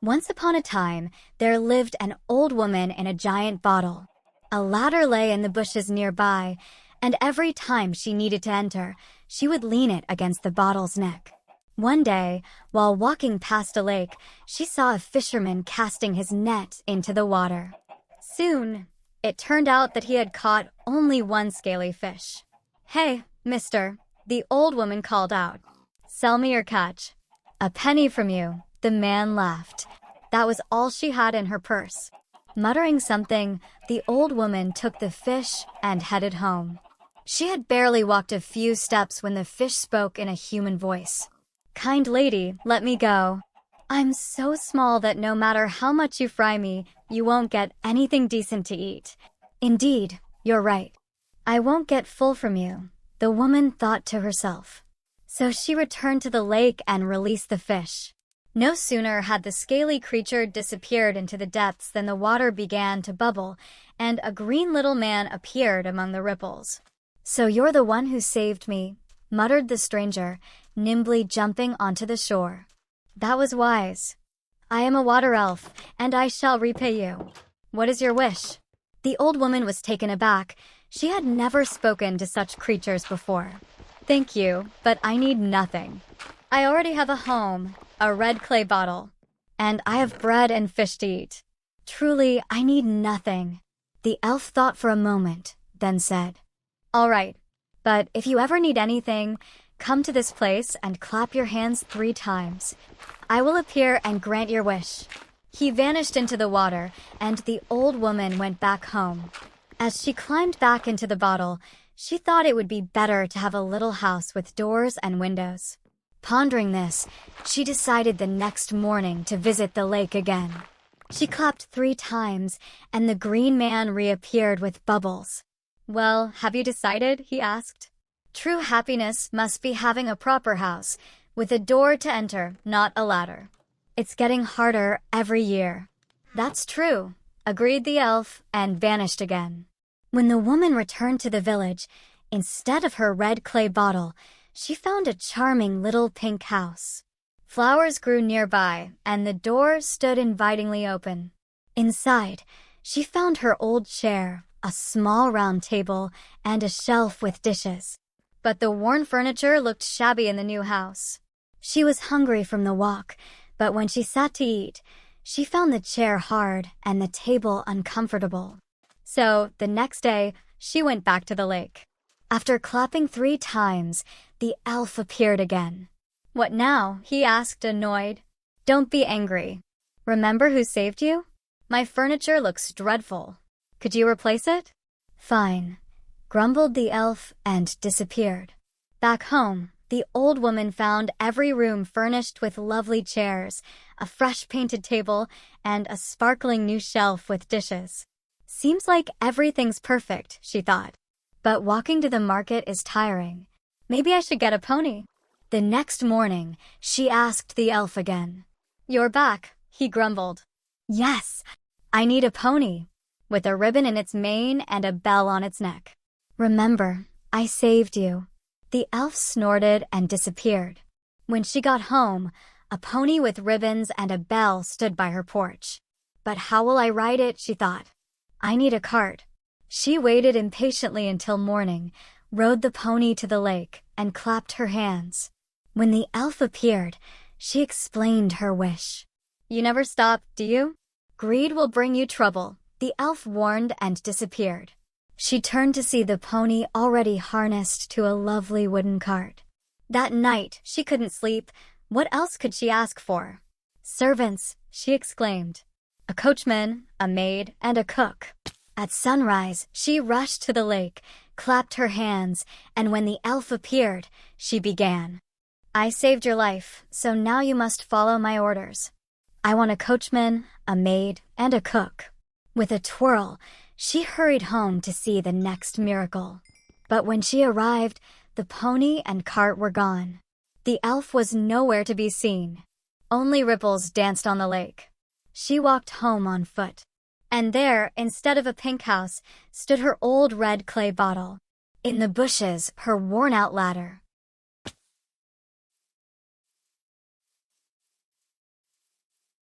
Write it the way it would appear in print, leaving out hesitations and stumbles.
Once upon a time, there lived an old woman in a giant bottle. A ladder lay in the bushes nearby, and every time she needed to enter, she would lean it against the bottle's neck. One day, while walking past a lake, she saw a fisherman casting his net into the water. Soon, it turned out that he had caught only one scaly fish. "Hey, mister," the old woman called out. "Sell me your catch." "A penny from you," the man laughed. That was all she had in her purse. Muttering something, the old woman took the fish and headed home. She had barely walked a few steps when the fish spoke in a human voice. "Kind lady, let me go. I'm so small that no matter how much you fry me, you won't get anything decent to eat." "Indeed, you're right. I won't get full from you," the woman thought to herself. So she returned to the lake and released the fish. No sooner had the scaly creature disappeared into the depths than the water began to bubble, and a green little man appeared among the ripples. "So you're the one who saved me," muttered the stranger, nimbly jumping onto the shore. "That was wise. I am a water elf, and I shall repay you. What is your wish?" The old woman was taken aback. She had never spoken to such creatures before. "Thank you, but I need nothing. I already have a home, a red clay bottle, and I have bread and fish to eat. Truly, I need nothing." The elf thought for a moment, then said, "All right, but if you ever need anything, come to this place and clap your hands 3 times. I will appear and grant your wish." He vanished into the water, and the old woman went back home. As she climbed back into the bottle, she thought it would be better to have a little house with doors and windows. Pondering this, she decided the next morning to visit the lake again. She clapped 3 times, and the green man reappeared with bubbles. "Well, have you decided?" he asked. "True happiness must be having a proper house, with a door to enter, not a ladder. It's getting harder every year." "That's true," agreed the elf, and vanished again. When the woman returned to the village, instead of her red clay bottle, she found a charming little pink house. Flowers grew nearby, and the door stood invitingly open. Inside, she found her old chair, a small round table, and a shelf with dishes. But the worn furniture looked shabby in the new house. She was hungry from the walk, but when she sat to eat, she found the chair hard and the table uncomfortable. So, the next day, she went back to the lake. After clapping 3 times, the elf appeared again. "What now?" he asked, annoyed. "Don't be angry. Remember who saved you? My furniture looks dreadful. Could you replace it?" "Fine," grumbled the elf and disappeared. Back home, the old woman found every room furnished with lovely chairs, a fresh painted table, and a sparkling new shelf with dishes. "Seems like everything's perfect," she thought. "But walking to the market is tiring. Maybe I should get a pony." The next morning, she asked the elf again. "You're back," he grumbled. "Yes, I need a pony, with a ribbon in its mane and a bell on its neck. Remember, I saved you." The elf snorted and disappeared. When she got home, a pony with ribbons and a bell stood by her porch. "But how will I ride it?" she thought. "I need a cart." She waited impatiently until morning, rode the pony to the lake, and clapped her hands. When the elf appeared, she explained her wish. "You never stop, do you? Greed will bring you trouble," the elf warned and disappeared. She turned to see the pony already harnessed to a lovely wooden cart. That night, she couldn't sleep. What else could she ask for? "Servants," she exclaimed. "A coachman, a maid, and a cook." At sunrise, she rushed to the lake, clapped her hands, and when the elf appeared, she began. "I saved your life, so now you must follow my orders. I want a coachman, a maid, and a cook." With a twirl, she hurried home to see the next miracle. But when she arrived, the pony and cart were gone. The elf was nowhere to be seen. Only ripples danced on the lake. She walked home on foot. And there, instead of a pink house, stood her old red clay bottle. In the bushes, her worn-out ladder.